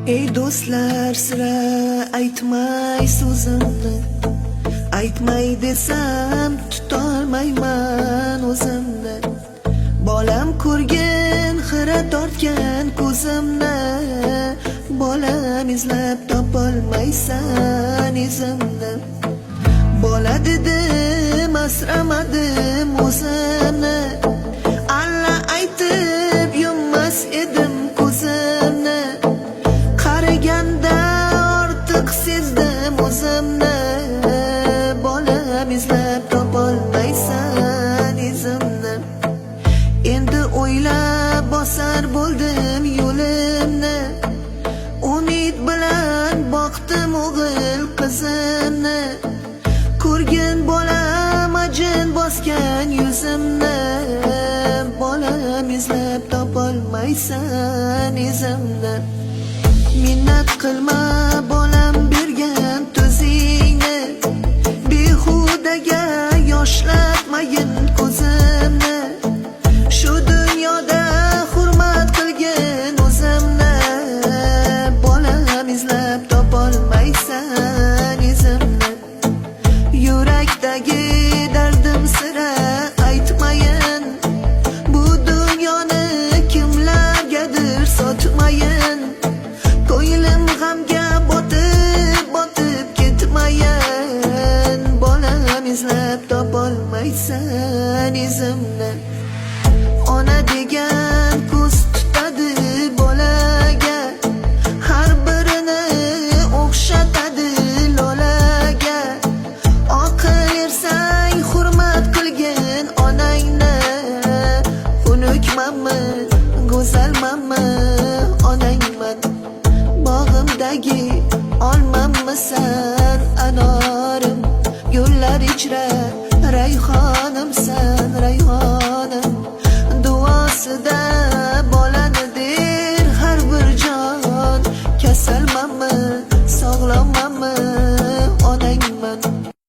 Ey do'stlar, sira aytmay so'zimni, aytmay desam tutolmayman o'zimni. Bolam ko'rgin, xira tortgan ko'zimni, bolam izlab topolmaysan izimni. Bola dedim, asramadim o'zimni, alla aytib yummas edim ko'zimni. Qaraganda ortiq sezdim o'zimni, bolam izlab topolmaysan izimni. Endi o'ylab bosar bo'ldim yo'limni, umid bilan boqdim o'g'il qizimni. Ko'rgin bolam ajin bosgan yuzimni, bolam izlab topolmaysan izimni. Minnat qilma bolam bergan tuzingni, behudaga yoshlatmayin ko'zimni. Shu dunyoda hurmat qilgin o'zimni, bolam izlab topolmaysan izimni. Yurakdagi dardim sira aytmayin, bu dunyoni kimlargadir sotmayin. Ko'nglim g'amga botib ketmayin, bolam izlab topolmaysan izimni. Ona degan ko'z tutadi bolaga, har birini o'xshatadi lolaga. Oqil ersang hurmat qilgin onangni, xunukmanmi, go'zalmanmi, onangman. Bog'imdagi olmammisan anorim, gullar ichra rayhonimsan rayhonim. Duosida